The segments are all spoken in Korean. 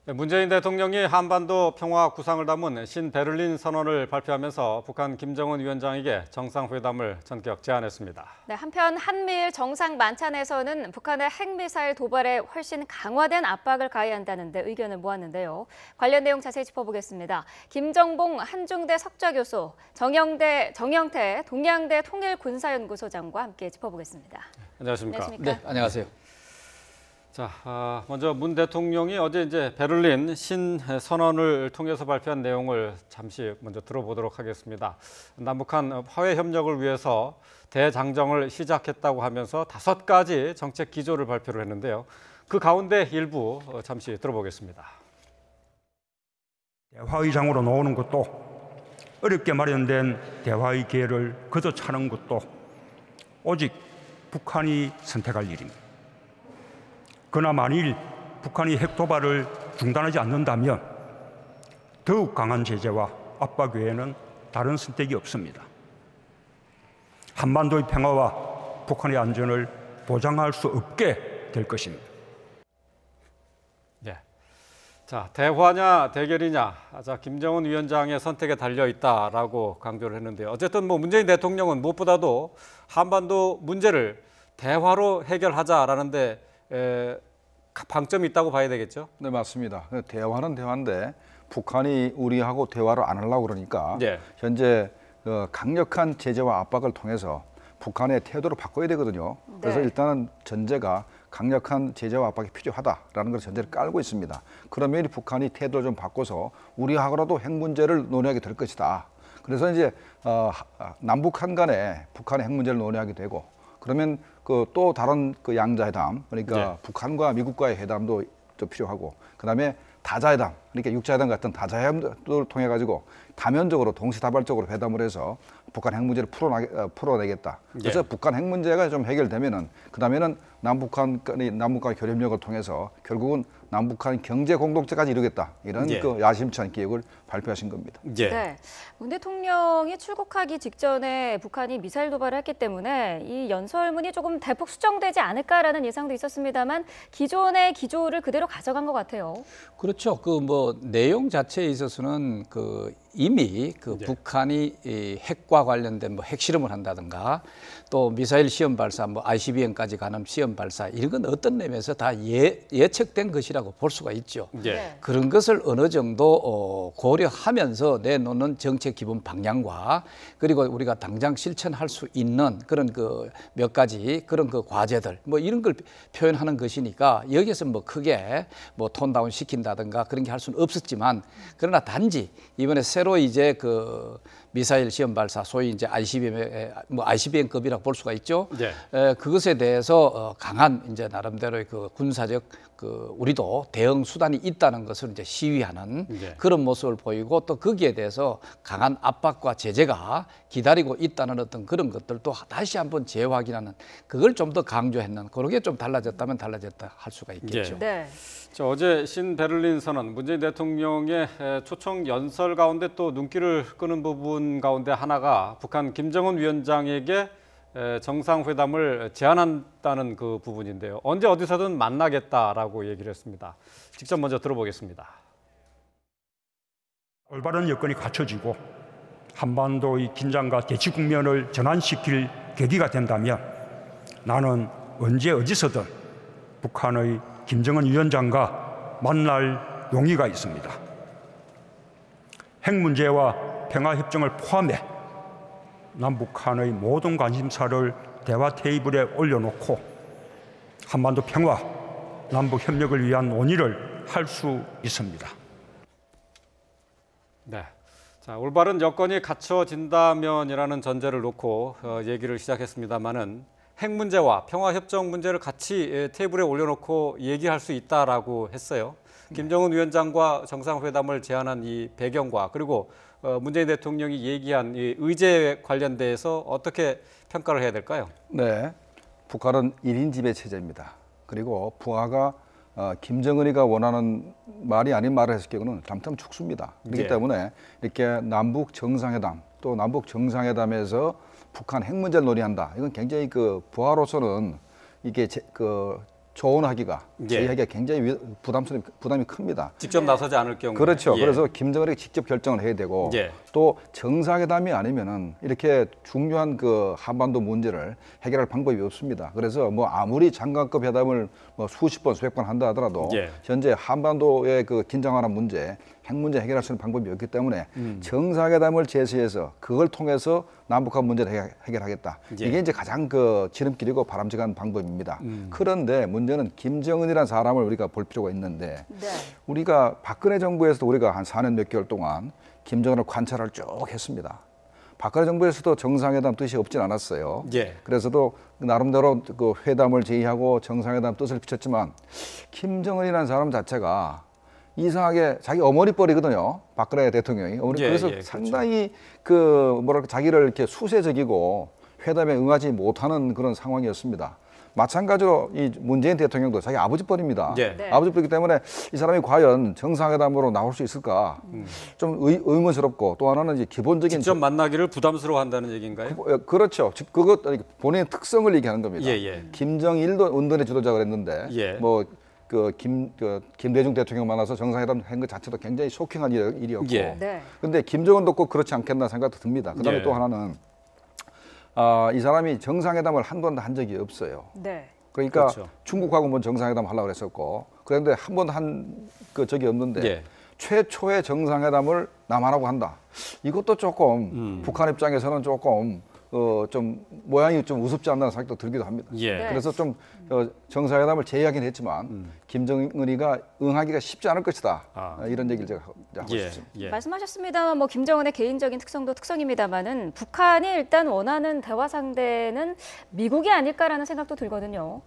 네, 문재인 대통령이 한반도 평화 구상을 담은 신베를린 선언을 발표하면서 북한 김정은 위원장에게 정상회담을 전격 제안했습니다. 네, 한편 한미일 정상 만찬에서는 북한의 핵미사일 도발에 훨씬 강화된 압박을 가해야 한다는 데 의견을 모았는데요. 관련 내용 자세히 짚어보겠습니다. 김정봉 한중대 석좌교수, 정영태 동양대 통일군사연구소장과 함께 짚어보겠습니다. 안녕하십니까? 네, 안녕하세요. 자, 먼저 문 대통령이 어제 베를린 신선언을 통해서 발표한 내용을 잠시 먼저 들어보도록 하겠습니다. 남북한 화해 협력을 위해서 대장정을 시작했다고 하면서 5가지 정책 기조를 발표를 했는데요. 그 가운데 일부 잠시 들어보겠습니다. 대화의장으로 나오는 것도 어렵게 마련된 대화의 기회를 거둬 차는 것도 오직 북한이 선택할 일입니다. 그러나 만일 북한이 핵도발을 중단하지 않는다면 더욱 강한 제재와 압박 외에는 다른 선택이 없습니다. 한반도의 평화와 북한의 안전을 보장할 수 없게 될 것입니다. 네. 자, 대화냐 대결이냐, 김정은 위원장의 선택에 달려 있다라고 강조를 했는데요. 어쨌든 문재인 대통령은 무엇보다도 한반도 문제를 대화로 해결하자라는데 방점이 있다고 봐야 되겠죠? 네, 맞습니다. 대화는 대화인데 북한이 우리하고 대화를 안 하려고 그러니까 현재 강력한 제재와 압박을 통해서 북한의 태도를 바꿔야 되거든요. 그래서 일단은 전제가 강력한 제재와 압박이 필요하다라는 걸 전제를 깔고 있습니다. 그러면 북한이 태도를 좀 바꿔서 우리하고라도 핵 문제를 논의하게 될 것이다. 그래서 이제 남북한 간에 북한의 핵 문제를 논의하게 되고, 그러면 또 다른 양자회담, 그러니까 북한과 미국과의 회담도 좀 필요하고, 그다음에 다자회담, 그러니까 육자회담 같은 다자회담을 통해 가지고 다면적으로 동시다발적으로 회담을 해서 북한 핵 문제를 풀어내겠다. 그래서 북한 핵 문제가 좀 해결되면은 그다음에는 남북한 교류협력을 통해서 결국은 남북한 경제 공동체까지 이루겠다. 이런 야심찬 계획을 발표하신 겁니다. 네, 문 대통령이 출국하기 직전에 북한이 미사일 도발을 했기 때문에 이 연설문이 조금 대폭 수정되지 않을까라는 예상도 있었습니다만 기존의 기조를 그대로 가져간 것 같아요. 그렇죠. 내용 자체에 있어서는 이미 북한이 이 핵과 관련된 핵실험을 한다든가 또 미사일 시험 발사, ICBM까지 가는 시험 발사, 이런 건 어떤 면에서 다 예측된 것이라고 볼 수가 있죠. 그런 것을 어느 정도 고려하면서 내놓는 정책 기본 방향과 그리고 우리가 당장 실천할 수 있는 그런 몇 가지 그런 과제들 이런 걸 표현하는 것이니까 여기에서 크게 톤다운 시킨다든가 그런 게 할 수는 없었지만, 그러나 단지 이번에 새로 이제 미사일 시험 발사, 소위 이제 ICBM급이라고 볼 수가 있죠. 그것에 대해서 강한 이제 나름대로의 군사적 우리도 대응 수단이 있다는 것을 이제 시위하는 그런 모습을 보이고, 또 거기에 대해서 강한 압박과 제재가 기다리고 있다는 어떤 그런 것들도 다시 한번 재확인하는, 그걸 좀 더 강조했는, 그렇게 좀 달라졌다면 달라졌다 할 수가 있겠죠. 어제 신베를린 선언, 문재인 대통령의 초청 연설 가운데 또 눈길을 끄는 부분 가운데 하나가 북한 김정은 위원장에게 정상회담을 제안한다는 그 부분인데요. 언제 어디서든 만나겠다라고 얘기를 했습니다. 직접 먼저 들어보겠습니다. 올바른 여건이 갖춰지고 한반도의 긴장과 대치 국면을 전환시킬 계기가 된다면 나는 언제 어디서든 북한의 김정은 위원장과 만날 용의가 있습니다. 핵 문제와 평화협정을 포함해 남북한의 모든 관심사를 대화 테이블에 올려놓고 한반도 평화, 남북 협력을 위한 논의를 할 수 있습니다. 자, 올바른 여건이 갖춰진다면이라는 전제를 놓고 얘기를 시작했습니다만은 핵 문제와 평화협정 문제를 같이 테이블에 올려놓고 얘기할 수 있다라고 했어요. 김정은 위원장과 정상회담을 제안한 이 배경과 그리고 문재인 대통령이 얘기한 이 의제에 관련돼서 어떻게 평가를 해야 될까요? 네, 북한은 1인 지배 체제입니다. 그리고 북한가 김정은이가 원하는 말이 아닌 말을 했을 경우는 잘못하면 죽습니다. 그렇기 때문에 이렇게 남북 정상회담, 또 남북 정상회담에서 북한 핵 문제를 논의한다. 이건 굉장히 부하로서는 이게 조언하기가 제의하기가 굉장히 부담이 큽니다. 직접 나서지 않을 경우. 그렇죠. 그래서 김정은이 직접 결정을 해야 되고 또 정상회담이 아니면은 이렇게 중요한 그 한반도 문제를 해결할 방법이 없습니다. 그래서 뭐 아무리 장관급 회담을 뭐 수십 번, 수백 번 한다 하더라도 현재 한반도의 그 긴장하는 문제, 핵 문제 해결할 수 있는 방법이 없기 때문에 정상회담을 제시해서 그걸 통해서 남북한 문제를 해결하겠다. 이게 이제 가장 그 지름길이고 바람직한 방법입니다. 그런데 문제는 김정은이라는 사람을 우리가 볼 필요가 있는데 우리가 박근혜 정부에서도 우리가 한 4년 몇 개월 동안 김정은을 관찰을 쭉 했습니다. 박근혜 정부에서도 정상회담 뜻이 없진 않았어요. 그래서도 나름대로 그 회담을 제의하고 정상회담 뜻을 비췄지만 김정은이라는 사람 자체가 이상하게 자기 어머니뻘이거든요. 박근혜 대통령이. 그래서 상당히 그 뭐랄까 자기를 이렇게 수세적이고 회담에 응하지 못하는 그런 상황이었습니다. 마찬가지로 이 문재인 대통령도 자기 아버지뻘입니다. 아버지뻘이기 때문에 이 사람이 과연 정상회담으로 나올 수 있을까 좀 의문스럽고 또 하나는 이제 기본적인 직접 만나기를 부담스러워한다는 얘기인가요? 그렇죠. 그것 본인의 특성을 얘기하는 겁니다. 김정일도 은둔의 주도자가 그랬는데 뭐 김대중 대통령 만나서 정상회담 한 것 자체도 굉장히 쇼킹한 일이었고 근데 김정은도 꼭 그렇지 않겠나 생각도 듭니다. 그다음에 또 하나는 이 사람이 정상회담을 한 번도 한 적이 없어요. 그러니까 중국하고 뭐 정상회담 하려고 그랬었고 그런데 한 번도 한 적이 없는데 최초의 정상회담을 남한하고 한다. 이것도 조금 북한 입장에서는 조금 좀 모양이 좀 우습지 않나 생각도 들기도 합니다. 그래서 좀 정상회담을 제의하긴 했지만 김정은이가 응하기가 쉽지 않을 것이다. 이런 얘기를 제가 하고 싶습니다. 말씀하셨습니다만 뭐 김정은의 개인적인 특성도 특성입니다만은 북한이 일단 원하는 대화 상대는 미국이 아닐까라는 생각도 들거든요.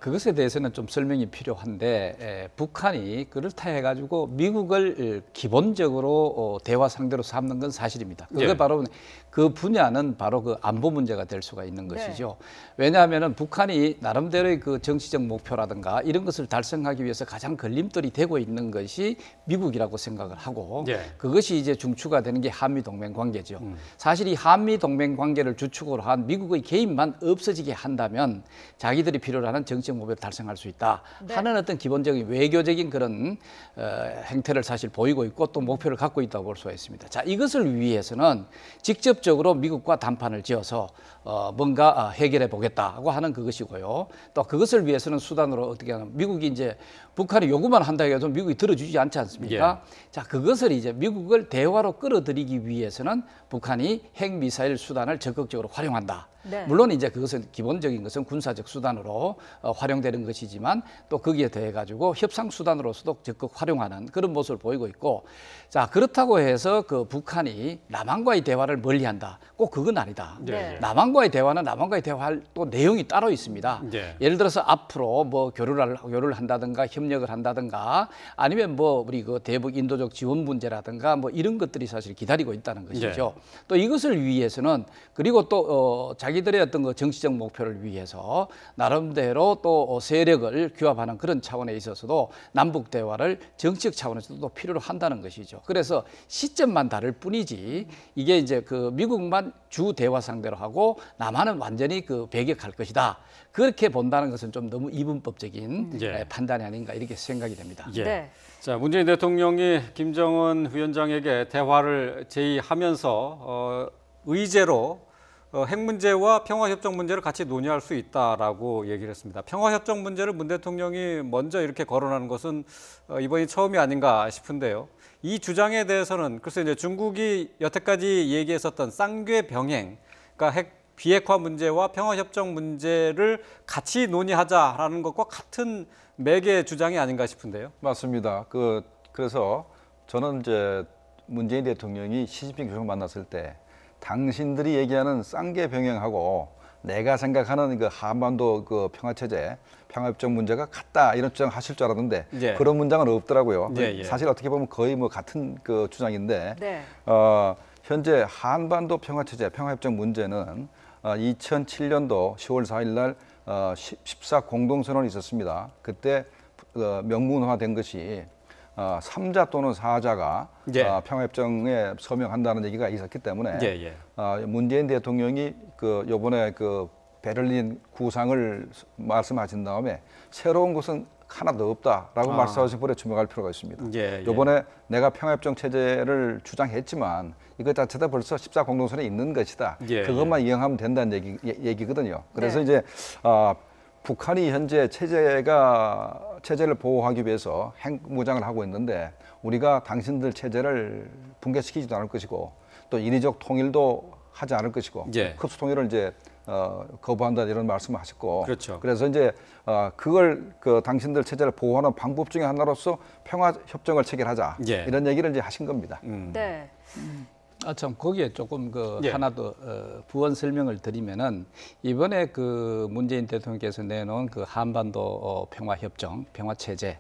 그것에 대해서는 좀 설명이 필요한데 북한이 그렇다 해가지고 미국을 기본적으로 대화 상대로 삼는 건 사실입니다. 그게 바로 그 분야는 바로 그 안보 문제가 될 수가 있는 것이죠. 왜냐하면은 북한이 나름대로의 그 정치적 목표라든가 이런 것을 달성하기 위해서 가장 걸림돌이 되고 있는 것이 미국이라고 생각을 하고 그것이 이제 중추가 되는 게 한미 동맹 관계죠. 사실 이 한미 동맹 관계를 주축으로 한 미국의 개입만 없어지게 한다면 자기들이 필요로 하는 정치적 목표를 달성할 수 있다 하는 어떤 기본적인 외교적인 그런 행태를 사실 보이고 있고 또 목표를 갖고 있다고 볼 수가 있습니다. 자, 이것을 위해서는 직접적으로 미국과 담판을 지어서 뭔가 해결해 보겠다고 하는 그것이고요. 또 그것을 위해서는 수단으로 어떻게 하면 미국이 이제 북한이 요구만 한다 해도 미국이 들어주지 않지 않습니까? 자, 그것을 이제 미국을 대화로 끌어들이기 위해서는 북한이 핵미사일 수단을 적극적으로 활용한다. 물론 이제 그것은 기본적인 것은 군사적 수단으로 활용되는 것이지만 또 거기에 대해 가지고 협상 수단으로서도 적극 활용하는 그런 모습을 보이고 있고 자 그렇다고 해서 그 북한이 남한과의 대화를 멀리한다. 꼭 그건 아니다. 남한과의 대화는 남한과의 대화할 또 내용이 따로 있습니다. 예를 들어서 앞으로 뭐 교류를 한다든가 협력을 한다든가 아니면 뭐 우리 그 대북 인도적 지원 문제라든가 뭐 이런 것들이 사실 기다리고 있다는 것이죠. 또 이것을 위해서는 그리고 또 자기들의 어떤 그 정치적 목표를 위해서 나름대로 또 세력을 규합하는 그런 차원에 있어서도 남북 대화를 정치적 차원에서도 필요로 한다는 것이죠. 그래서 시점만 다를 뿐이지 이게 이제 그 미국만 주 대화 상대로 하고 남한은 완전히 그 배격할 것이다. 그렇게 본다는 것은 좀 너무 이분법적인 판단이 아닌가 이렇게 생각이 됩니다. 자, 문재인 대통령이 김정은 위원장에게 대화를 제의하면서 의제로 핵 문제와 평화협정 문제를 같이 논의할 수 있다라고 얘기를 했습니다. 평화협정 문제를 문 대통령이 먼저 이렇게 거론하는 것은 이번이 처음이 아닌가 싶은데요. 이 주장에 대해서는 글쎄 이제 중국이 여태까지 얘기했었던 쌍궤 병행, 그러니까 핵 비핵화 문제와 평화협정 문제를 같이 논의하자라는 것과 같은 맥의 주장이 아닌가 싶은데요. 맞습니다. 그래서 저는 이제 문재인 대통령이 시진핑 주석을 만났을 때 당신들이 얘기하는 쌍궤 병행하고 내가 생각하는 그 한반도 그 평화체제, 평화협정 문제가 같다 이런 주장 하실 줄 알았는데 그런 문장은 없더라고요. 사실 어떻게 보면 거의 뭐 같은 그 주장인데 현재 한반도 평화체제, 평화협정 문제는 2007년도 10월 4일 날 14 공동선언이 있었습니다. 그때 명문화된 것이 3자 또는 4자가 평화협정에 서명한다는 얘기가 있었기 때문에 문재인 대통령이 요번에 그 베를린 구상을 말씀하신 다음에 새로운 것은 하나도 없다라고 말씀하신 분에 주목할 필요가 있습니다. 예, 예. 이번에 내가 평화협정 체제를 주장했지만 이것 자체도 벌써 14공동선에 있는 것이다. 예, 그것만 이행하면 된다는 얘기거든요. 그래서 네. 이제 북한이 현재 체제를 보호하기 위해서 핵무장을 하고 있는데 우리가 당신들 체제를 붕괴시키지도 않을 것이고 또 인위적 통일도 하지 않을 것이고 예. 흡수 통일을 이제 거부한다 이런 말씀을 하셨고 그렇죠. 그래서 이제 그걸 당신들 체제를 보호하는 방법 중에 하나로서 평화 협정을 체결하자 예. 이런 얘기를 이제 하신 겁니다. 네. 참 거기에 조금 예. 하나 더 부원 설명을 드리면은 이번에 그 문재인 대통령께서 내놓은 그 한반도 평화 협정, 평화 체제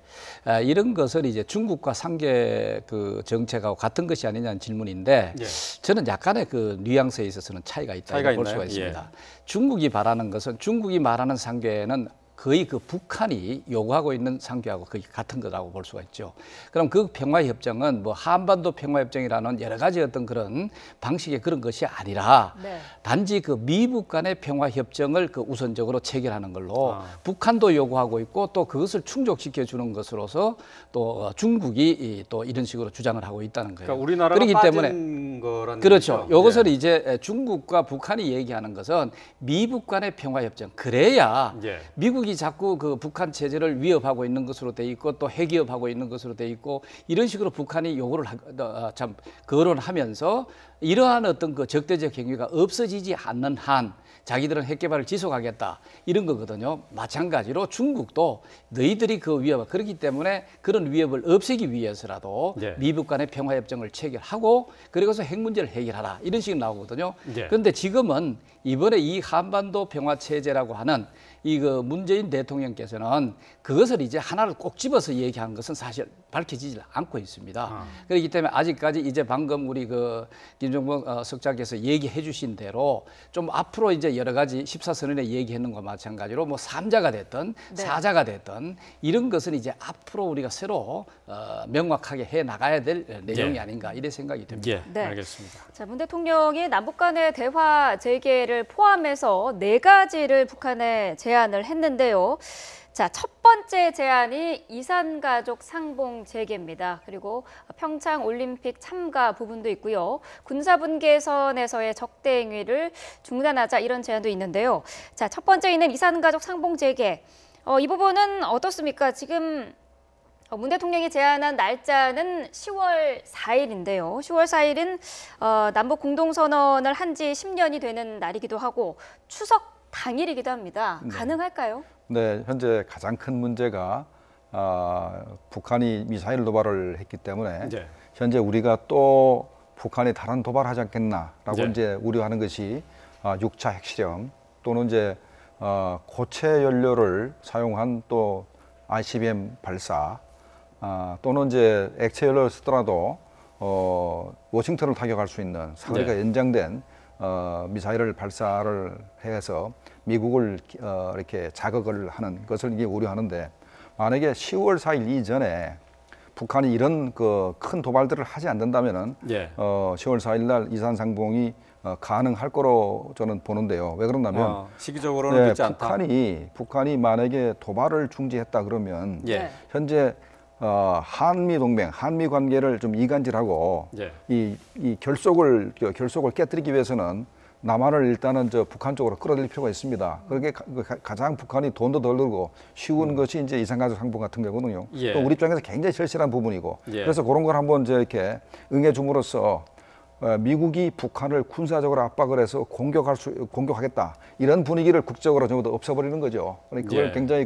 이런 것을 이제 중국과 상계 그 정책하고 같은 것이 아니냐는 질문인데 예. 저는 약간의 그 뉘앙스에 있어서는 차이가 있다 차이가 볼 수가 있나요? 있습니다. 중국이 바라는 것은 중국이 말하는 상계는 거의 그 북한이 요구하고 있는 상계하고 거의 같은 거라고 볼 수가 있죠. 그럼 그 평화협정은 뭐 한반도 평화협정이라는 여러 가지 어떤 그런 방식의 그런 것이 아니라 네. 단지 그 미북 간의 평화협정을 그 우선적으로 체결하는 걸로 북한도 요구하고 있고 또 그것을 충족시켜 주는 것으로서 또 중국이 또 이런 식으로 주장을 하고 있다는 거예요. 그러니까 우리나라가 그렇기 빠진 때문에 거라는 그렇죠. 얘기죠. 이것을 예. 이제 중국과 북한이 얘기하는 것은 미북 간의 평화협정. 그래야 예. 미국이 자꾸 그 북한 체제를 위협하고 있는 것으로 돼 있고 또 핵위협하고 있는 것으로 돼 있고 이런 식으로 북한이 요구를 참 거론하면서 이러한 어떤 그 적대적 행위가 없어지지 않는 한 자기들은 핵 개발을 지속하겠다 이런 거거든요. 마찬가지로 중국도 너희들이 그 위협 그렇기 때문에 그런 위협을 없애기 위해서라도 예. 미북 간의 평화협정을 체결하고 그리고서 핵 문제를 해결하라 이런 식으로 나오거든요. 예. 그런데 지금은 이번에 이 한반도 평화체제라고 하는 그 문재인 대통령께서는 그것을 이제 하나를 꼭 집어서 얘기하는 것은 사실 밝혀지지 않고 있습니다. 그렇기 때문에 아직까지 이제 방금 우리 그 김정봉 석장께서 얘기해 주신 대로 좀 앞으로 이제 여러 가지 14선언에 얘기했는 것과 마찬가지로 뭐 3자가 됐든 네. 4자가 됐든 이런 것은 이제 앞으로 우리가 새로 명확하게 해 나가야 될 내용이 예. 아닌가 이런 생각이 듭니다. 예, 네. 알겠습니다. 자, 문 대통령이 남북 간의 대화 재개를 포함해서 4가지를 북한에 제안을 했는데요. 자, 첫 번째 제안이 이산가족 상봉 재개입니다. 그리고 평창 올림픽 참가 부분도 있고요. 군사분계선에서의 적대 행위를 중단하자 이런 제안도 있는데요. 자, 첫 번째 있는 이산가족 상봉 재개. 이 부분은 어떻습니까? 지금 문 대통령이 제안한 날짜는 10월 4일인데요. 10월 4일은 남북 공동선언을 한 지 10년이 되는 날이기도 하고 추석 당일이기도 합니다. 가능할까요? 네, 현재 가장 큰 문제가 북한이 미사일 도발을 했기 때문에 네. 현재 우리가 또 북한이 다른 도발하지 않겠나라고 네. 이제 우려하는 것이 6차 핵실험 또는 이제 고체 연료를 사용한 또 ICBM 발사 또는 이제 액체 연료를 쓰더라도 워싱턴을 타격할 수 있는 사거리가 네. 연장된 미사일을 발사를 해서 미국을 이렇게 자극을 하는 것을 이게 우려하는데 만약에 10월 4일 이전에 북한이 이런 그 큰 도발들을 하지 않는다면은 예. 10월 4일 날 이산상봉이 가능할 거로 저는 보는데요. 왜 그러냐면 시기적으로는 늦지 않다. 북한이 만약에 도발을 중지했다 그러면 예. 네. 현재 한미 동맹, 한미 관계를 좀 이간질하고 예. 이 결속을 깨뜨리기 위해서는 남한을 일단은 북한 쪽으로 끌어들일 필요가 있습니다. 그렇게 가장 북한이 돈도 덜 들고 쉬운 것이 이제 이산가족 상봉 같은 거거든요. 예. 또 우리 입장에서 굉장히 절실한 부분이고 예. 그래서 그런 걸 한번 이렇게 응해 줌으로써 미국이 북한을 군사적으로 압박을 해서 공격하겠다 이런 분위기를 국적으로 전부 다 없애버리는 거죠. 그러니까 그걸 예. 굉장히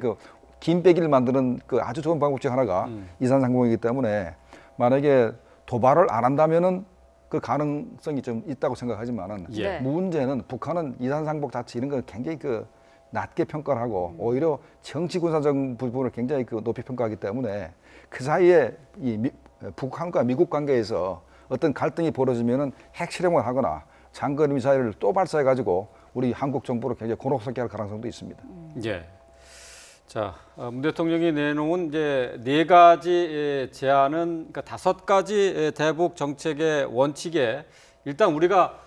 긴 빼기를 만드는 아주 좋은 방법 중 하나가 이산상봉이기 때문에 만약에 도발을 안 한다면은 그 가능성이 좀 있다고 생각하지만은 예. 문제는 북한은 이산상복 자체 이런 걸 굉장히 낮게 평가를 하고 오히려 정치 군사적 부분을 굉장히 높이 평가하기 때문에 그 사이에 북한과 미국 관계에서 어떤 갈등이 벌어지면은 핵실험을 하거나 장거리 미사일을 또 발사해 가지고 우리 한국 정부를 굉장히 곤혹스럽게 할 가능성도 있습니다. 예. 자, 문 대통령이 내놓은 이제 4가지 제안은 그러니까 5가지 대북 정책의 원칙에 일단 우리가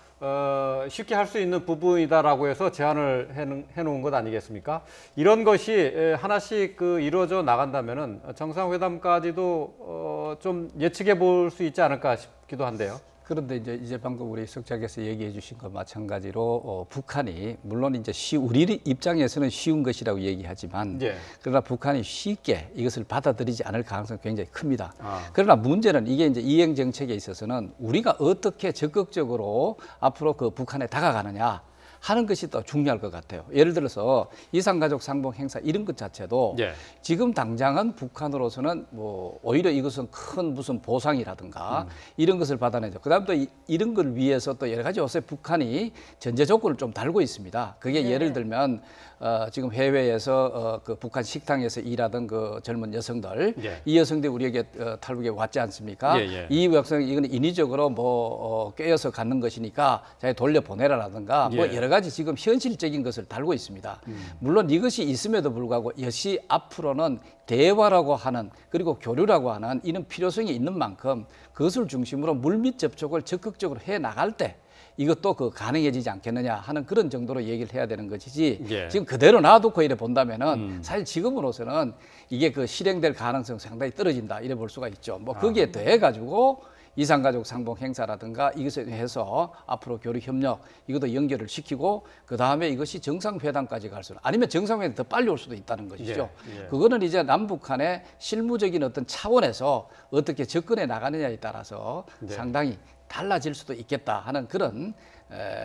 쉽게 할 수 있는 부분이다라고 해서 제안을 해놓은 것 아니겠습니까? 이런 것이 하나씩 이루어져 나간다면은 정상회담까지도 좀 예측해 볼 수 있지 않을까 싶기도 한데요. 그런데 이제 방금 우리 석장께서 얘기해 주신 것 마찬가지로 북한이 물론 이제 우리 입장에서는 쉬운 것이라고 얘기하지만 예. 그러나 북한이 쉽게 이것을 받아들이지 않을 가능성이 굉장히 큽니다. 그러나 문제는 이게 이제 이행 정책에 있어서는 우리가 어떻게 적극적으로 앞으로 그 북한에 다가가느냐 하는 것이 더 중요할 것 같아요. 예를 들어서 이산가족 상봉 행사 이런 것 자체도 예. 지금 당장은 북한으로서는 뭐 오히려 이것은 큰 무슨 보상이라든가 이런 것을 받아내죠. 그다음 또 이런 걸 위해서 또 여러 가지 요새 북한이 전제 조건을 좀 달고 있습니다. 그게 네. 예를 들면 지금 해외에서 그 북한 식당에서 일하던 그 젊은 여성들 예. 이 여성들이 우리에게 탈북에 왔지 않습니까? 예, 예. 이 여성 이건 인위적으로 뭐 꿰어서 갖는 것이니까 잘 돌려보내라라든가 뭐 예. 여러 가지 지금 현실적인 것을 달고 있습니다. 물론 이것이 있음에도 불구하고 역시 앞으로는 대화라고 하는 그리고 교류라고 하는 이런 필요성이 있는 만큼 그것을 중심으로 물밑 접촉을 적극적으로 해 나갈 때 이것도 가능해지지 않겠느냐 하는 그런 정도로 얘기를 해야 되는 것이지 예. 지금 그대로 놔두고 이래 본다면은 사실 지금으로서는 이게 실행될 가능성이 상당히 떨어진다 이래 볼 수가 있죠. 뭐 거기에 더해 가지고 이산가족 상봉 행사라든가 이것에 해서 앞으로 교류 협력 이것도 연결을 시키고 그 다음에 이것이 정상회담까지 갈 수는 아니면 정상회담 더 빨리 올 수도 있다는 것이죠. 예, 예. 그거는 이제 남북한의 실무적인 어떤 차원에서 어떻게 접근해 나가느냐에 따라서 네. 상당히 달라질 수도 있겠다 하는 그런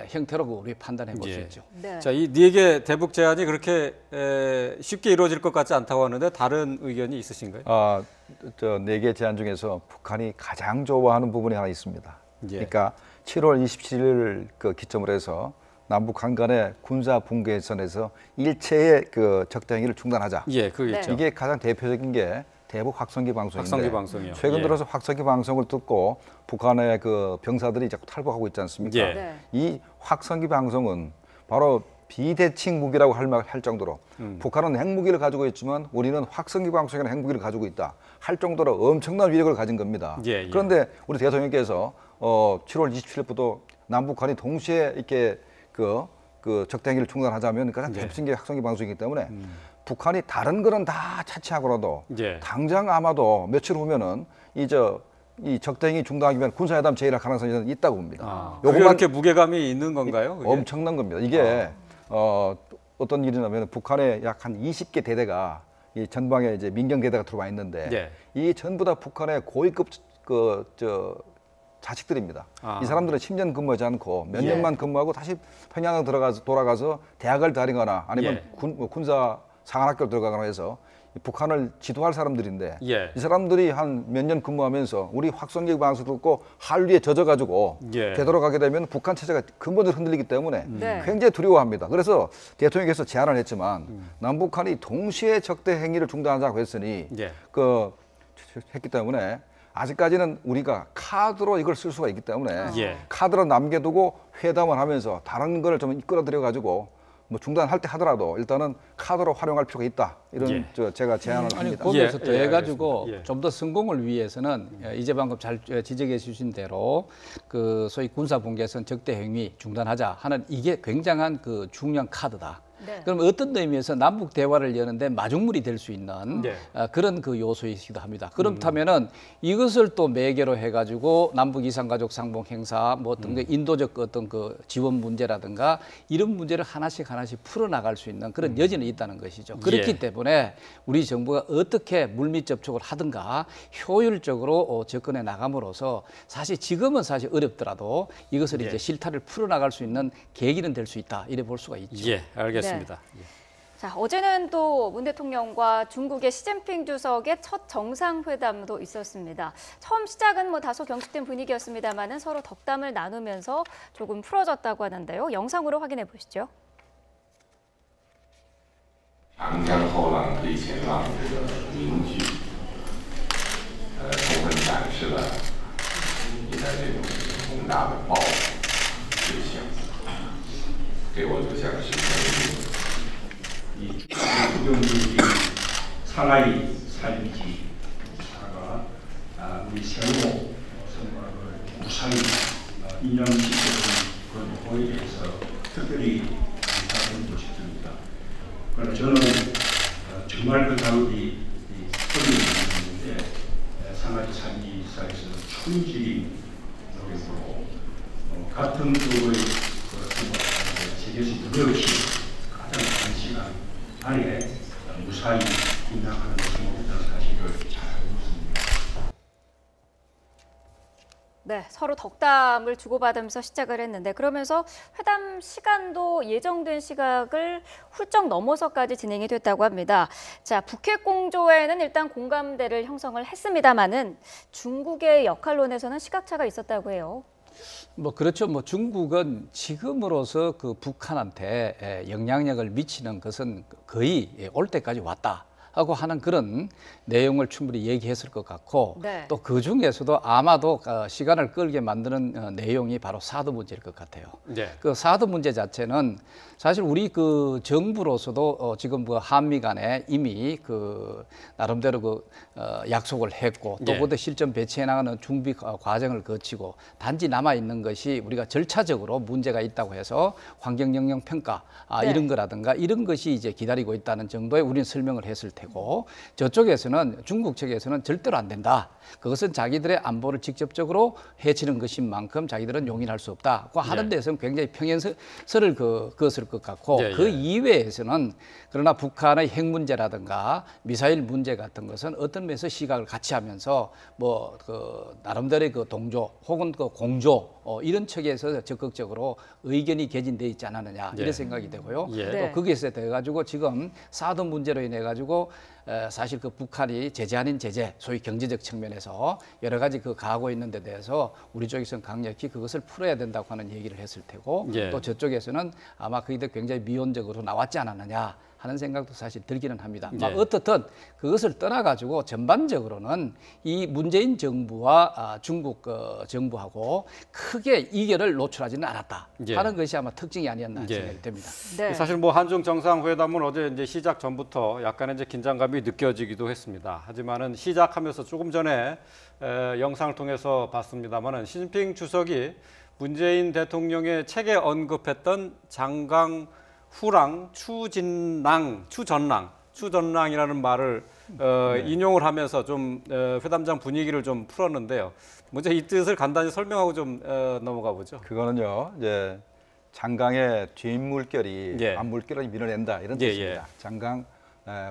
형태로 우리 판단해 볼 수 예. 있죠. 네. 자, 이 니에게 대북 제안이 그렇게 쉽게 이루어질 것 같지 않다고 하는데 다른 의견이 있으신가요? 저 4개 제안 중에서 북한이 가장 좋아하는 부분이 하나 있습니다. 예. 그러니까 7월 27일 그 기점으로 해서 남북한 간의 군사 분계선에서 일체의 그 적대 행위를 중단하자. 예, 그게 네. 있죠. 이게 가장 대표적인 게 대북 확성기 방송인데 확성기 방송이요. 최근 예. 들어서 확성기 방송을 듣고 북한의 그 병사들이 자꾸 탈북하고 있지 않습니까? 예. 네. 이 확성기 방송은 바로 비대칭 무기라고 할 정도로 북한은 핵무기를 가지고 있지만 우리는 확성기 방송이라는 핵무기를 가지고 있다 할 정도로 엄청난 위력을 가진 겁니다. 예, 예. 그런데 우리 대통령께서 7월 27일부터 남북한이 동시에 이렇게 그 적대 행위를 중단하자면 가장 대표적인 게 확성기 방송이기 때문에 북한이 다른 거는 다 차치하고라도 예. 당장 아마도 며칠 후면은 이 적대 행위 중단하기 위한 군사회담 제의할 가능성이 저는 있다고 봅니다. 그게 그렇게 무게감이 있는 건가요? 그게? 엄청난 겁니다. 이게 어떤 일이냐면 북한에 약 한 20개 대대가 이 전방에 이제 민경 대대가 들어와 있는데 예. 이 전부 다 북한의 고위급 자식들입니다. 이 사람들은 10년 근무하지 않고 몇 예. 년만 근무하고 다시 평양에 돌아가서 대학을 다니거나 아니면 예. 군사 상한학교를 들어가거나 해서 북한을 지도할 사람들인데 예. 이 사람들이 한 몇 년 근무하면서 우리 확성기 방송 듣고 한류에 젖어가지고 예. 되돌아가게 되면 북한 체제가 근본적으로 흔들리기 때문에 네. 굉장히 두려워합니다. 그래서 대통령께서 제안을 했지만 남북한이 동시에 적대 행위를 중단하자고 했으니 예. 했기 때문에 아직까지는 우리가 카드로 이걸 쓸 수가 있기 때문에 예. 카드로 남겨두고 회담을 하면서 다른 걸 좀 이끌어들여 가지고 뭐 중단할 때 하더라도 일단은 카드로 활용할 필요가 있다. 이런 예. 제가 제안을 아니 합니다. 거기에서 예, 더해가지고 알겠습니다. 예. 좀 더 성공을 위해서는 이제 방금 잘 지적해 주신 대로 그 소위 군사 분계선 적대 행위 중단하자 하는 이게 굉장한 그 중요한 카드다. 네. 그럼 어떤 의미에서 남북 대화를 여는데 마중물이 될 수 있는 네. 그런 그 요소이기도 합니다. 그렇다면은 이것을 또 매개로 해가지고 남북 이산가족 상봉 행사 뭐 어떤 그 인도적 어떤 그 지원 문제라든가 이런 문제를 하나씩 풀어나갈 수 있는 그런 여지는 있다는 것이죠. 그렇기 예. 때문에 우리 정부가 어떻게 물밑 접촉을 하든가 효율적으로 접근해 나감으로써 사실 지금은 사실 어렵더라도 이것을 예. 이제 실타를 풀어나갈 수 있는 계기는 될 수 있다 이래 볼 수가 있죠. 예, 알겠습니다. 예. 자, 어제는 또 문 대통령과 중국의 시진핑 주석의 첫 정상회담도 있었습니다. 처음 시작은 뭐 다소 경직된 분위기였습니다만은 서로 덕담을 나누면서 조금 풀어졌다고 하는데요. 영상으로 확인해 보시죠. 长江后浪推前浪这个凝聚，充分展示了你的这种宏大的抱负志向，给我留下了深刻的印象。 이 국경주의 상하이 살기 사가 우리 세월호 선거를 무사히 인정시키는 그런 역사에서 충실히 노력으로 같은 쪽의 세계에서 누구없이 가장 많은 시간 안에 무사히 임명하는 것이 모르다는 사실을 잘 알고 있습니다. 네, 서로 덕담을 주고받으면서 시작을 했는데 그러면서 회담 시간도 예정된 시각을 훌쩍 넘어서까지 진행이 됐다고 합니다. 자, 북핵 공조에는 일단 공감대를 형성을 했습니다마는 중국의 역할론에서는 시각차가 있었다고 해요. 뭐 그렇죠. 뭐 중국은 지금으로서 그 북한한테 영향력을 미치는 것은 거의 올 때까지 왔다 하고 하는 그런 내용을 충분히 얘기했을 것 같고 네. 또 그 중에서도 아마도 시간을 끌게 만드는 내용이 바로 사드 문제일 것 같아요. 네. 그 사드 문제 자체는 사실 우리 그 정부로서도 지금 그 한미 간에 이미 그 나름대로 그 약속을 했고 또 예. 그때 실전 배치해 나가는 준비 과정을 거치고 단지 남아 있는 것이 우리가 절차적으로 문제가 있다고 해서 환경 영향 평가 네. 이런 거라든가 이런 것이 이제 기다리고 있다는 정도의 우리는 설명을 했을 테고 저쪽에서는 중국 측에서는 절대로 안 된다. 그것은 자기들의 안보를 직접적으로 해치는 것인 만큼 자기들은 용인할 수 없다고 하는 데서는 굉장히 평행선을 그었을 것 같고 예, 그 예. 이외에서는 그러나 북한의 핵 문제라든가 미사일 문제 같은 것은 어떤 면에서 시각을 같이 하면서 뭐 그 나름대로의 그 동조 혹은 그 공조 이런 측에서 적극적으로 의견이 개진돼 있지 않았느냐 예. 이런 생각이 되고요. 예. 네. 또 거기에서 돼 가지고 지금 사드 문제로 인해 가지고 사실 그 북한이 제재 아닌 제재, 소위 경제적 측면에서 여러 가지 그 가하고 있는 데 대해서 우리 쪽에서는 강력히 그것을 풀어야 된다고 하는 얘기를 했을 테고 예. 또 저쪽에서는 아마 그게 굉장히 미온적으로 나왔지 않았느냐 하는 생각도 사실 들기는 합니다. 예. 어떻든 그것을 떠나가지고 전반적으로는 이 문재인 정부와 중국 정부하고 크게 이견을 노출하지는 않았다 예. 하는 것이 아마 특징이 아니었나 예. 생각이 됩니다. 네. 사실 뭐 한중 정상회담은 어제 이제 시작 전부터 약간의 이제 긴장감이 느껴지기도 했습니다. 하지만은 시작하면서 조금 전에 영상을 통해서 봤습니다만은 시진핑 주석이 문재인 대통령의 책에 언급했던 장강 후랑 추전랑이라는 말을 인용을 하면서 좀 회담장 분위기를 좀 풀었는데요. 먼저 이 뜻을 간단히 설명하고 좀 넘어가 보죠. 그거는요, 이제 장강의 뒷물결이 예. 앞물결을 밀어낸다 이런 예, 뜻입니다. 장강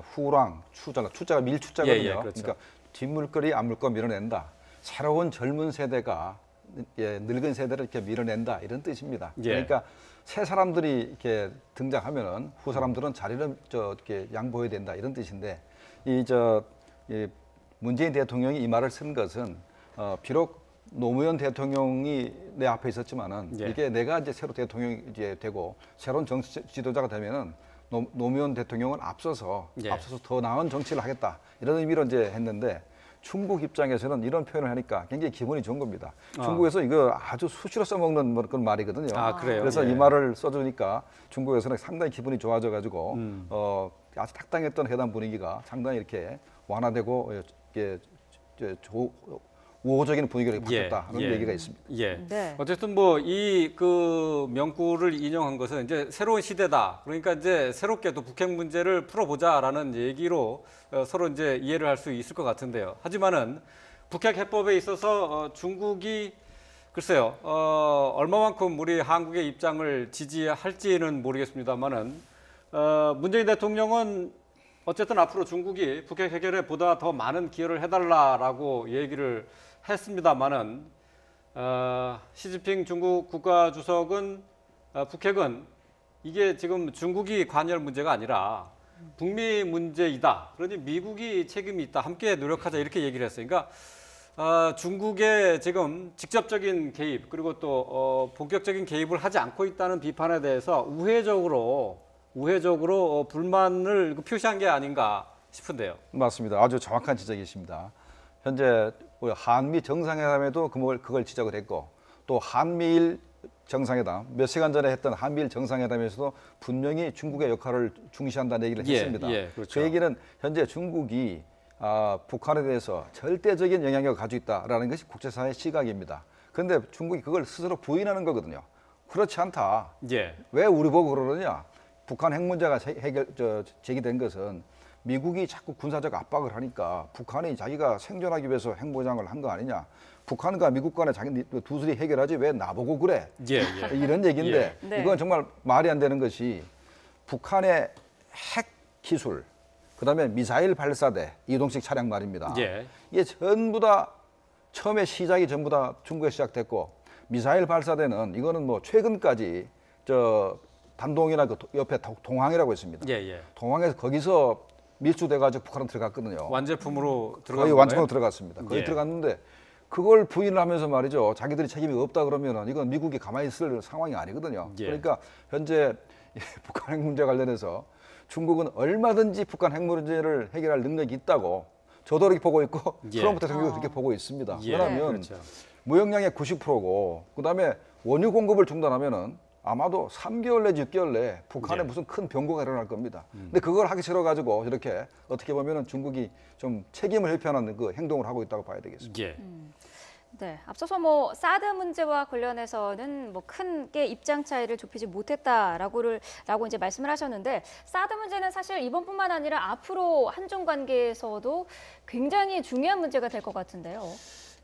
후랑 추전랑 추자가 밀추자거든요. 예, 예, 그렇죠. 그러니까 뒷물결이 앞물결 밀어낸다. 새로운 젊은 세대가 늙은 세대를 이렇게 밀어낸다 이런 뜻입니다. 예. 그러니까 새 사람들이 이렇게 등장하면은 후 사람들은 자리를 이렇게 양보해야 된다 이런 뜻인데 이 문재인 대통령이 이 말을 쓴 것은 비록 노무현 대통령이 내 앞에 있었지만은 예. 이게 내가 이제 새로 대통령이 이제 되고 새로운 정치 지도자가 되면은 노무현 대통령을 앞서서 더 나은 정치를 하겠다 이런 의미로 이제 했는데. 중국 입장에서는 이런 표현을 하니까 굉장히 기분이 좋은 겁니다. 중국에서 이거 아주 수시로 써먹는 그런 말이거든요. 아, 그래요? 그래서 예. 이 말을 써주니까 중국에서는 상당히 기분이 좋아져가지고 아주 tak당했던 회담 분위기가 상당히 이렇게 완화되고 우호적인 분위기로 바뀌었다 하는 얘기가 있습니다. 예. 네. 어쨌든 뭐 이 그 명구를 인용한 것은 이제 새로운 시대다. 그러니까 이제 새롭게 또 북핵 문제를 풀어보자라는 얘기로 서로 이제 이해를 할 수 있을 것 같은데요. 하지만은 북핵 해법에 있어서 중국이 글쎄요, 얼마만큼 우리 한국의 입장을 지지할지는 모르겠습니다만은 문재인 대통령은 어쨌든 앞으로 중국이 북핵 해결에 보다 더 많은 기여를 해달라라고 얘기를 했습니다만은 시진핑 중국 국가주석은 북핵은 이게 지금 중국이 관여할 문제가 아니라 북미 문제이다. 그러니 미국이 책임이 있다. 함께 노력하자 이렇게 얘기를 했어요. 그러니까 중국의 지금 직접적인 개입 그리고 또 본격적인 개입을 하지 않고 있다는 비판에 대해서 우회적으로 불만을 표시한 게 아닌가 싶은데요. 맞습니다. 아주 정확한 지적이십니다. 현재 우리 한미 정상회담에도 그걸 지적을 했고 또 한미일 정상회담 몇 시간 전에 했던 한미일 정상회담에서도 분명히 중국의 역할을 중시한다는 얘기를 했습니다. 그렇죠. 그 얘기는 현재 중국이 북한에 대해서 절대적인 영향력을 가지고 있다라는 것이 국제사회의 시각입니다. 그런데 중국이 그걸 스스로 부인하는 거거든요. 그렇지 않다. 예. 왜 우리 보고 그러느냐? 북한 핵 문제가 제기된 것은 미국이 자꾸 군사적 압박을 하니까 북한이 자기가 생존하기 위해서 핵무장을 한 거 아니냐. 북한과 미국 간에 자기 두들이 해결하지 왜 나보고 그래. 이런 얘기인데 네. 이건 정말 말이 안 되는 것이 북한의 핵 기술, 그다음에 미사일 발사대, 이동식 차량 말입니다. 이게 전부 다 처음에 시작이 전부 다 중국에 시작됐고 미사일 발사대는 이거는 뭐 최근까지 저 단동이나 그 옆에 동항이라고 있습니다. 동항에서 거기서 밀수돼가지고 북한은 들어갔거든요. 완제품으로 들어간 거의 완제품으로 들어갔습니다. 거기 예. 들어갔는데 그걸 부인을 하면서 말이죠. 자기들이 책임이 없다 그러면은 이건 미국이 가만히 있을 상황이 아니거든요. 예. 그러니까 현재 북한 핵 문제 관련해서 중국은 얼마든지 북한 핵 문제를 해결할 능력이 있다고 저도 그렇게 보고 있고 트럼프 대통령도 그렇게 보고 있습니다. 예. 왜냐하면 그렇죠. 무역량의 90%고 그다음에 원유 공급을 중단하면은 아마도 3개월 내지 6개월 내에 북한에 예. 무슨 큰 병고가 일어날 겁니다. 근데 그걸 하기 싫어 가지고 이렇게 어떻게 보면은 중국이 좀 책임을 회피하는 그 행동을 하고 있다고 봐야 되겠습니다. 예. 네, 앞서서 뭐 사드 문제와 관련해서는 뭐 크게 입장 차이를 좁히지 못했다라고 이제 말씀을 하셨는데 사드 문제는 사실 이번뿐만 아니라 앞으로 한중 관계에서도 굉장히 중요한 문제가 될 것 같은데요.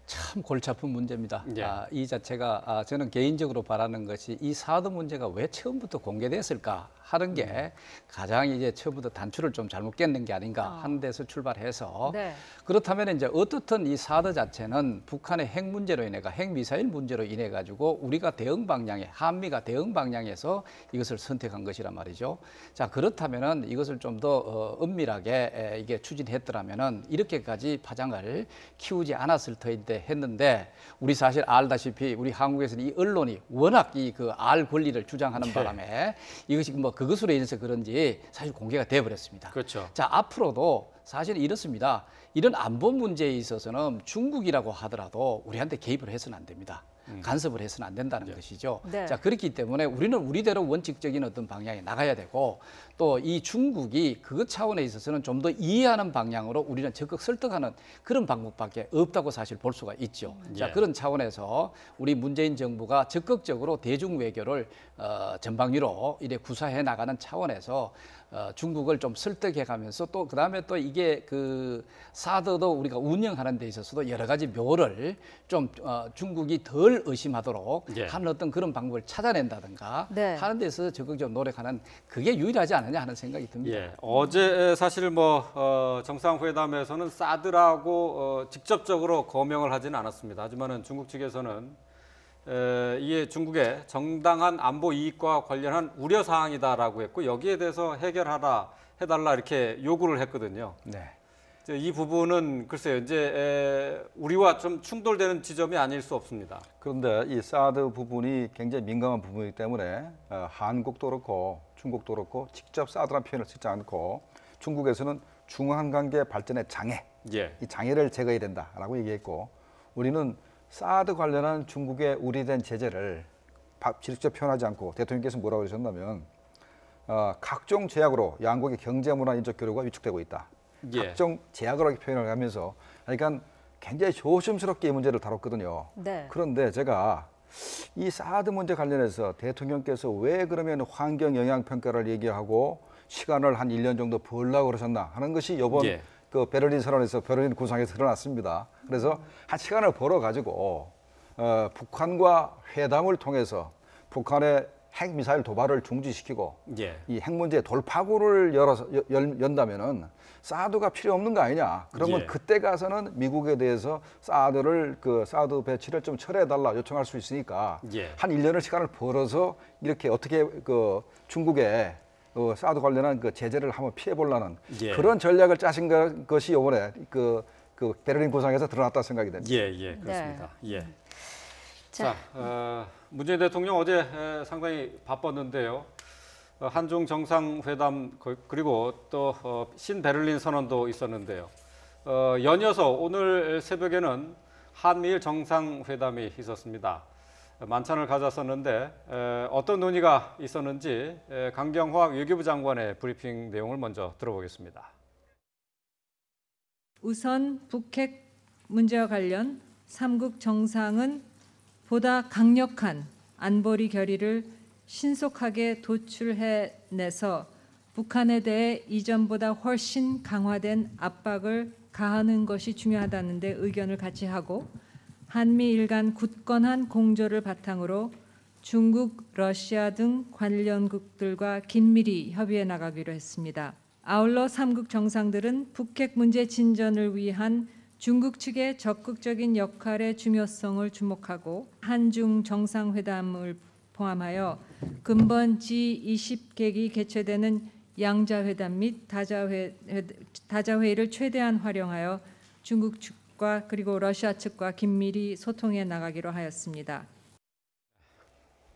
참 골치 아픈 문제입니다. 예. 이 자체가 저는 개인적으로 바라는 것이 이 사드 문제가 왜 처음부터 공개됐을까 하는 게 가장 이제 처음부터 단추를 좀 잘못 깼는 게 아닌가 하는 데서 출발해서 네. 그렇다면 이제 어떻든 이 사드 자체는 북한의 핵 문제로 인해가 핵 미사일 문제로 인해 가지고 우리가 대응 방향에 한미가 대응 방향에서 이것을 선택한 것이란 말이죠. 자 그렇다면은 이것을 좀 더 은밀하게 이게 추진했더라면은 이렇게까지 파장을 키우지 않았을 터인데 했는데 우리 사실 알다시피 우리 한국에서는 이 언론이 워낙 이 그 알 권리를 주장하는 바람에 이것이 뭐 그것으로 인해서 그런지 사실 공개가 돼 버렸습니다. 그렇죠. 자 앞으로도 사실 이렇습니다. 이런 안보 문제에 있어서는 중국이라고 하더라도 우리한테 개입을 해서는 안 됩니다. 간섭을 해서는 안 된다는 것이죠. 네. 자 그렇기 때문에 우리는 우리대로 원칙적인 어떤 방향에 나가야 되고 또 이 중국이 그 차원에 있어서는 좀 더 이해하는 방향으로 우리는 적극 설득하는 그런 방법밖에 없다고 사실 볼 수가 있죠. 자 그런 차원에서 우리 문재인 정부가 적극적으로 대중 외교를 전방위로 이래 구사해 나가는 차원에서 중국을 좀 설득해가면서 또 그다음에 또 이게 그 사드도 우리가 운영하는 데 있어서도 여러 가지 묘를 좀 중국이 덜 의심하도록 하는 어떤 그런 방법을 찾아낸다든가 하는 데서 적극적으로 노력하는 그게 유일하지 않느냐 하는 생각이 듭니다. 예. 어제 사실 뭐 정상회담에서는 사드라고 직접적으로 거명을 하지는 않았습니다. 하지만은 중국 측에서는 이게 중국의 정당한 안보 이익과 관련한 우려 사항이다라고 했고 여기에 대해서 해달라 이렇게 요구를 했거든요. 네. 이 부분은 글쎄요, 이제 우리와 좀 충돌되는 지점이 아닐 수 없습니다. 그런데 이 사드 부분이 굉장히 민감한 부분이기 때문에 한국도 그렇고 중국도 그렇고 직접 사드라는 표현을 쓰지 않고 중국에서는 중한관계 발전의 장애, 이 장애를 제거해야 된다라고 얘기했고 우리는 사드 관련한 중국의 우리된 제재를 직접 표현하지 않고 대통령께서 뭐라고 그러셨냐면 각종 제약으로 양국의 경제, 문화, 인적 교류가 위축되고 있다. 각종 제약을 하게 표현을 하면서 그러니까 굉장히 조심스럽게 이 문제를 다뤘거든요. 네. 그런데 제가 이 사드 문제 관련해서 대통령께서 왜 그러면 환경 영향 평가를 얘기하고 시간을 한 1년 정도 벌라고 그러셨나 하는 것이 이번 그 베를린 선언에서 베를린 구상에서 드러났습니다. 그래서 한 시간을 벌어가지고 북한과 회담을 통해서 북한의 핵 미사일 도발을 중지시키고 이 핵 문제 돌파구를 연다면은 사드가 필요 없는 거 아니냐? 그러면 그때 가서는 미국에 대해서 사드 배치를 좀 철회해달라 요청할 수 있으니까 한 1년을 시간을 벌어서 이렇게 어떻게 그 중국에 사드 관련한 그 제재를 한번 피해보려는 그런 전략을 짜신 것이 이번에 그 베를린 구상에서 드러났다 생각이 됩니다. 그렇습니다. 자, 문재인 대통령 어제 상당히 바빴는데요. 한중 정상회담 그리고 또 신베를린 선언도 있었는데요. 연이어서 오늘 새벽에는 한미일 정상회담이 있었습니다. 만찬을 가졌었는데 어떤 논의가 있었는지 강경화 외교부 장관의 브리핑 내용을 먼저 들어보겠습니다. 우선 북핵 문제와 관련 3국 정상은 보다 강력한 안보리 결의를 신속하게 도출해내서 북한에 대해 이전보다 훨씬 강화된 압박을 가하는 것이 중요하다는 데 의견을 같이 하고 한미일 간 굳건한 공조를 바탕으로 중국, 러시아 등 관련국들과 긴밀히 협의해 나가기로 했습니다. 아울러 삼국 정상들은 북핵 문제 진전을 위한 중국 측의 적극적인 역할의 중요성을 주목하고 한중 정상회담을 포함하여 근본 G20객이 개최되는 양자회담 및 다자회의를 최대한 활용하여 중국 측과 그리고 러시아 측과 긴밀히 소통해 나가기로 하였습니다.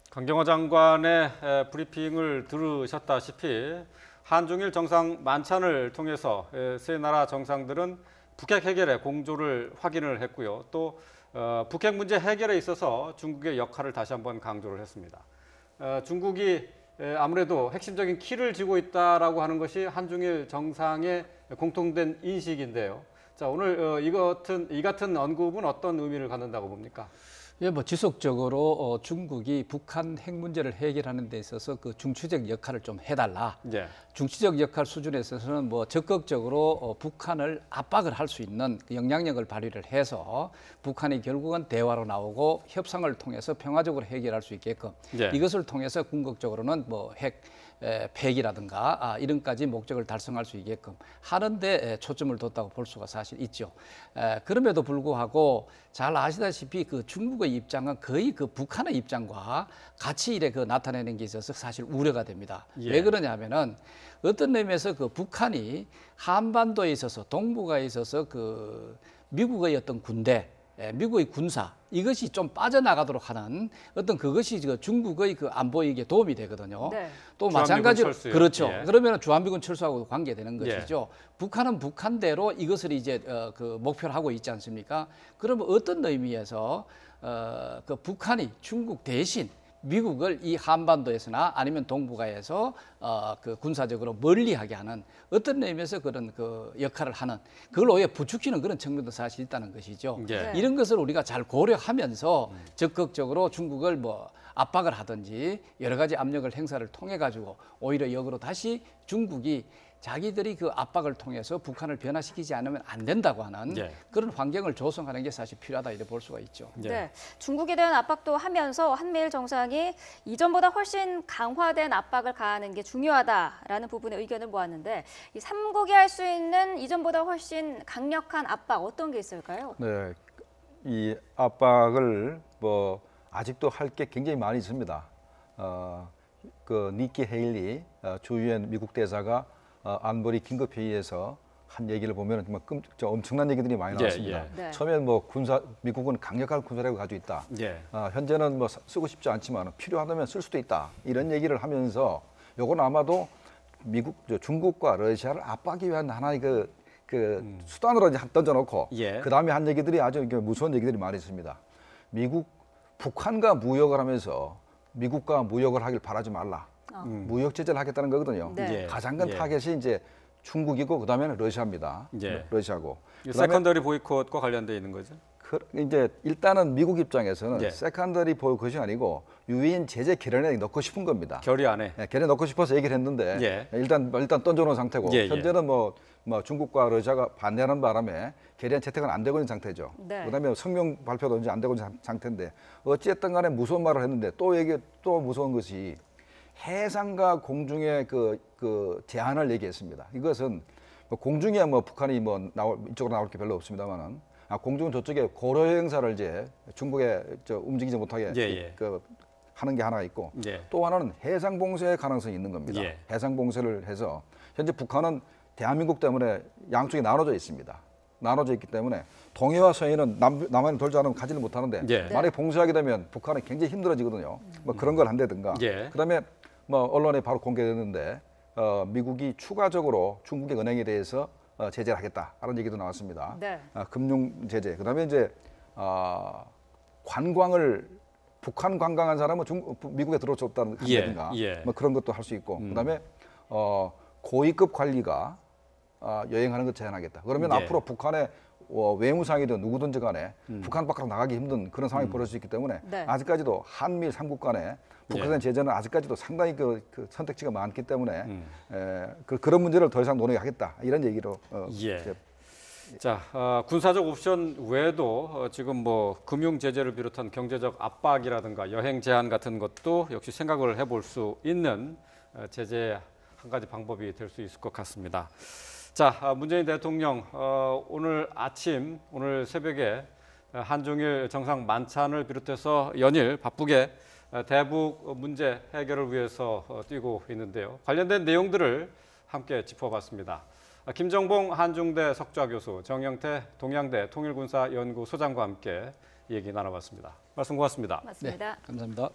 강경화 장관의 브리핑을 들으셨다시피 한중일 정상 만찬을 통해서 세 나라 정상들은 북핵 해결에 공조를 확인을 했고요. 또 북핵 문제 해결에 있어서 중국의 역할을 다시 한번 강조를 했습니다. 중국이 아무래도 핵심적인 키를 쥐고 있다라고 하는 것이 한중일 정상의 공통된 인식인데요. 자, 오늘 이 같은 언급은 어떤 의미를 갖는다고 봅니까? 예, 뭐 지속적으로 중국이 북한 핵 문제를 해결하는 데 있어서 그 중추적 역할을 좀 해달라. 예. 중추적 역할 수준에 있어서는 뭐 적극적으로 북한을 압박을 할 수 있는 그 영향력을 발휘를 해서 북한이 결국은 대화로 나오고 협상을 통해서 평화적으로 해결할 수 있게끔 예. 이것을 통해서 궁극적으로는 뭐 핵 폐기라든가 이런까지 목적을 달성할 수 있게끔 하는데 초점을 뒀다고 볼 수가 사실 있죠. 그럼에도 불구하고 잘 아시다시피 그 중국의 입장은 거의 그 북한의 입장과 같이 이래 그 나타내는 게 있어서 사실 우려가 됩니다. 예. 왜 그러냐면은 어떤 의미에서 그 북한이 한반도에 있어서 동북아에 있어서 그 미국의 어떤 군대 미국의 군사 이것이 좀 빠져나가도록 하는 어떤 그것이 중국의 그 안보에게 도움이 되거든요. 네. 또 주한미군 마찬가지로 철수요. 그렇죠. 예. 그러면 주한미군 철수하고 관계되는 것이죠. 예. 북한은 북한대로 이것을 이제 그 목표를 하고 있지 않습니까? 그러면 어떤 의미에서 그 북한이 중국 대신 미국을 이 한반도에서나 아니면 동북아에서 그 군사적으로 멀리하게 하는 어떤 의미에서 그런 그 역할을 하는 그걸 오히려 부추기는 그런 측면도 사실 있다는 것이죠. 예. 이런 것을 우리가 잘 고려하면서 적극적으로 중국을 뭐 압박을 하든지 여러 가지 압력을 행사를 통해 가지고 오히려 역으로 다시 중국이 자기들이 그 압박을 통해서 북한을 변화시키지 않으면 안 된다고 하는 예. 그런 환경을 조성하는 게 사실 필요하다 이렇게 볼 수가 있죠. 예. 네, 중국에 대한 압박도 하면서 한미일 정상이 이전보다 훨씬 강화된 압박을 가하는 게 중요하다라는 부분의 의견을 모았는데 이 삼국이 할 수 있는 이전보다 훨씬 강력한 압박 어떤 게 있을까요? 네, 이 압박을 뭐 아직도 할 게 굉장히 많이 있습니다. 그 니키 헤일리 주 유엔 미국 대사가 안보리 긴급 회의에서 한 얘기를 보면 정말 엄청난 얘기들이 많이 나왔습니다. 예. 네. 처음에 미국은 강력한 군사력을 가지고 있다. 예. 현재는 뭐 쓰고 싶지 않지만 필요하다면 쓸 수도 있다. 이런 얘기를 하면서 요건 아마도 중국과 러시아를 압박하기 위한 하나의 그 수단으로 이제 던져놓고 예. 그 다음에 한 얘기들이 아주 무서운 얘기들이 많이 있습니다. 북한과 무역을 하면서 미국과 무역을 하길 바라지 말라. 무역 제재를 하겠다는 거거든요. 네. 예. 가장 큰 예. 타겟이 이제 중국이고 그다음에는 러시아입니다. 예. 러시아고. 세컨더리 보이콧과 관련돼 있는 거죠? 이제 일단은 미국 입장에서는 예. 세컨더리 보이콧이 아니고 유엔 제재 결연에 넣고 싶은 겁니다. 결의 안에. 예, 결연에 넣고 싶어서 얘기를 했는데 예. 일단 던져놓은 상태고 예, 예. 현재는 뭐 중국과 러시아가 반대하는 바람에 결연 채택은 안 되고 있는 상태죠. 네. 그다음에 성명 발표도 이제 안 되고 있는 상태인데 어찌됐든 간에 무서운 말을 했는데 또 무서운 것이 해상과 공중의 그 제한을 얘기했습니다. 이것은 공중이야 북한이 이쪽으로 나올 게 별로 없습니다만은 공중은 저쪽에 고려 행사를 이제 중국에 움직이지 못하게 예. 하는 게 하나 있고 예. 또 하나는 해상 봉쇄의 가능성이 있는 겁니다. 예. 해상 봉쇄를 해서 현재 북한은 대한민국 때문에 양쪽이 나눠져 있습니다. 나눠져 있기 때문에 동해와 서해는 남한이 돌지 않으면 가지를 못하는데 예. 만약에 봉쇄하게 되면 북한은 굉장히 힘들어지거든요. 그런 걸 한다든가. 예. 그다음에 언론에 바로 공개됐는데 미국이 추가적으로 중국의 은행에 대해서 제재를 하겠다라는 얘기도 나왔습니다. 네. 금융 제재. 그다음에 이제 관광을 북한 관광한 사람은 미국에 들어올 수 없다는 한다든가 예. 그런 것도 할 수 있고 그다음에 고위급 관리가 여행하는 것 제한하겠다. 그러면 예. 앞으로 북한에 외무상이든 누구든지 간에 북한 밖으로 나가기 힘든 그런 상황이 벌어질 수 있기 때문에 네. 아직까지도 한미 삼국 간에 북한의 제재는 아직까지도 상당히 그 선택지가 많기 때문에 그런 문제를 더 이상 논의하겠다 이런 얘기로 이제 자, 군사적 옵션 외에도 지금 뭐 금융 제재를 비롯한 경제적 압박이라든가 여행 제한 같은 것도 역시 생각을 해볼 수 있는 제재 한 가지 방법이 될 수 있을 것 같습니다. 자, 문재인 대통령 오늘 아침, 오늘 새벽에 한중일 정상 만찬을 비롯해서 연일 바쁘게 대북 문제 해결을 위해서 뛰고 있는데요. 관련된 내용들을 함께 짚어봤습니다. 김정봉 한중대 석좌 교수, 정영태 동양대 통일군사연구소장과 함께 얘기 나눠봤습니다. 말씀 고맙습니다. 맞습니다. 네, 감사합니다.